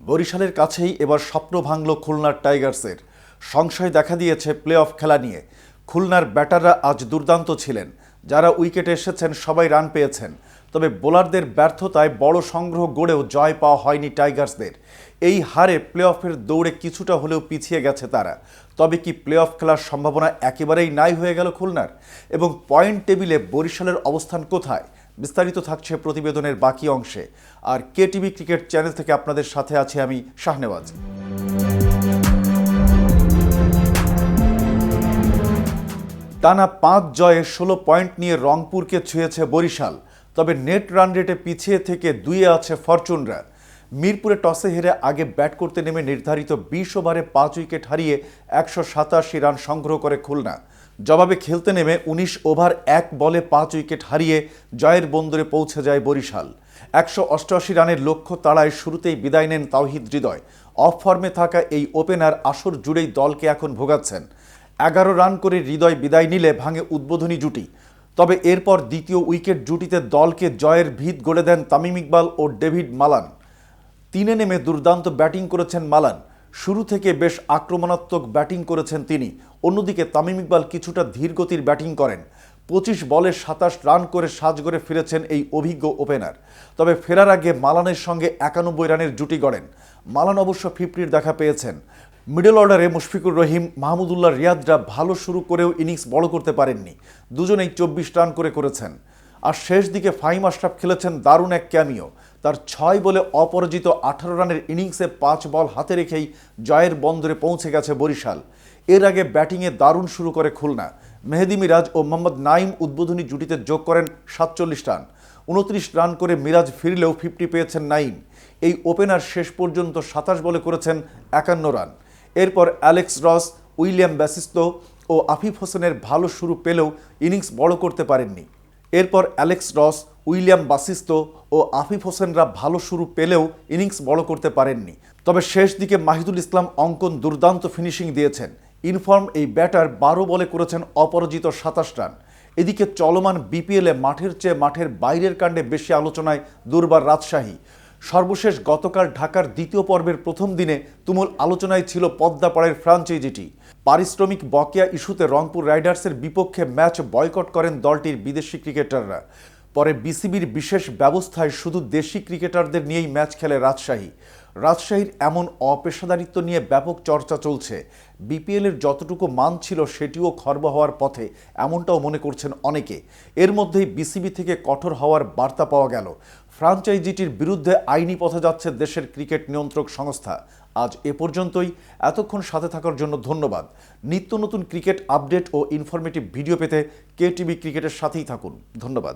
বরিশালের কাছেই এবার স্বপ্ন ভাঙল খুলনার টাইগার্সের। সংশয় দেখা দিয়েছে প্লে অফ খেলা নিয়ে। খুলনার ব্যাটাররা আজ দুর্দান্ত ছিলেন। যারা উইকেটে এসেছেন সবাই রান পেয়েছেন, তবে বোলারদের ব্যর্থতায় বড় সংগ্রহ গড়েও জয় পাওয়া হয়নি টাইগার্সদের। এই হারে প্লে অফের দৌড়ে কিছুটা হলেও পিছিয়ে গেছে তারা। তবে কি প্লে অফ খেলার সম্ভাবনা একেবারেই নাই হয়ে গেল খুলনার? এবং পয়েন্ট টেবিলে বরিশালের অবস্থান কোথায়? বিস্তারিত থাকছে প্রতিবেদনের বাকি অংশে। আর কেটিভি ক্রিকেট চ্যানেল থেকে আপনাদের সাথে আছি আমি শাহনেওয়াজ। টানা 5 জয়ে 16 পয়েন্ট নিয়ে রংপুরকে ছুঁয়েছে বরিশাল। তবে নেট রান রেটে পিছিয়ে থেকে 2-এ আছে ফরচুনরা। মিরপুরে টসে হেরে আগে ব্যাট করতে নেমে নির্ধারিত 20 ওভারে 5 উইকেট হারিয়ে 187 রান সংগ্রহ করে খুলনা। জবাবে খেলতে নেমে 19 ওভার 1 বলে 5 উইকেট হারিয়ে জয়ের বন্দরে পৌঁছে যায় বরিশাল। 188 রানের লক্ষ্য তাড়ায় শুরুতেই বিদায় নেন তাওহিদ হৃদয়। অফ ফর্মে থাকা এই ওপেনার আসর জুড়েই দলকে এখন ভোগাচ্ছেন। 11 রান করে হৃদয় বিদায় নিলে ভাঙে উদ্বোধনী জুটি। তবে এরপর দ্বিতীয় উইকেট জুটিতে দলকে জয়ের ভিত গড়ে দেন তামিম ইকবাল ও ডেভিড মালান। 3-এ নেমে দুর্দান্ত ব্যাটিং করেছেন মালান। শুরু থেকে বেশ আক্রমণাত্মক ব্যাটিং করেছেন তিনি। অন্যদিকে তামিম ইকবাল কিছুটা ধীরগতির ব্যাটিং করেন। 25 বলে 27 রান করে সাজঘরে ফিরেছেন এই অভিজ্ঞ ওপেনার। তবে ফেরার আগে মালানের সঙ্গে 91 রানের জুটি গড়েন। মালান অবশ্য 50-র দেখা পেয়েছেন। মিডল অর্ডারে মুশফিকুর রহিম, মাহমুদুল্লাহ রিয়াদরা ভালো শুরু করেও ইনিংস বড় করতে পারেননি। দুজনেই 24 রান করেছেন। আর শেষ দিকে ফাহিম আশরাফ খেলেছেন দারুণ এক ক্যামিও। তার 6 বলে অপরাজিত 18 রানের ইনিংসে 5 বল হাতে রেখেই জয়ের বন্দরে পৌঁছে গেছে বরিশাল। এর আগে ব্যাটিংয়ে দারুণ শুরু করে খুলনা। মেহেদী মিরাজ ও মোহাম্মদ নাইম উদ্বোধনী জুটিতে যোগ করেন 47 রান। 29 রান করে মিরাজ ফিরলেও 50 পেয়েছেন নাইম। এই ওপেনার শেষ পর্যন্ত 27 বলে করেছেন 51 রান। এরপর অ্যালেক্স রস, উইলিয়াম ব্যাসিস্তো ও আফিফ হোসেনের ভালো শুরু পেলেও ইনিংস বড় করতে পারেননি। এরপর অ্যালেক্স রস, উইলিয়াম বাসিস্তো ও আফিফ হোসেনরা ভালো শুরু পেলেও ইনিংস বড় করতে পারেননি। তবে শেষ দিকে মাহিদুল ইসলাম অঙ্কন দুর্দান্ত ফিনিশিং দিয়েছেন। ইনফর্ম এই ব্যাটার 12 বলে করেছেন অপরাজিত 27 রান। এদিকে চলমান বিপিএলে মাঠের চেয়ে মাঠের বাইরের কাণ্ডে বেশি আলোচনায় দুর্বার রাজশাহী। সর্বশেষ গতকাল ঢাকার দ্বিতীয় পর্বের প্রথম দিনে তুমুল আলোচনায় ছিল পদ্মাপাড়ের ফ্রাঞ্চাইজিটি। পারিশ্রমিক বকেয়া ইস্যুতে রংপুর রাইডার্সের বিপক্ষে ম্যাচ বয়কট করেন দলটির বিদেশি ক্রিকেটাররা। পরে বিসিবির বিশেষ ব্যবস্থায় শুধু দেশি ক্রিকেটারদের নিয়েই ম্যাচ খেলে রাজশাহীর এমন অপেশাদারিত্ব নিয়ে ব্যাপক চর্চা চলছে। বিপিএলের যতটুকু মান ছিল সেটিও খর্ব হওয়ার পথে, এমনটাও মনে করছেন অনেকে। এর মধ্যেই বিসিবি থেকে কঠোর হওয়ার বার্তা পাওয়া গেল। ফ্রাঞ্চাইজিটির বিরুদ্ধে আইনি পথে যাচ্ছে দেশের ক্রিকেট নিয়ন্ত্রক সংস্থা। আজ এ পর্যন্তই। এতক্ষণ সাথে থাকার জন্য ধন্যবাদ। নিত্য নতুন ক্রিকেট আপডেট ও ইনফরমেটিভ ভিডিও পেতে কেটিভি ক্রিকেটের সাথেই থাকুন। ধন্যবাদ।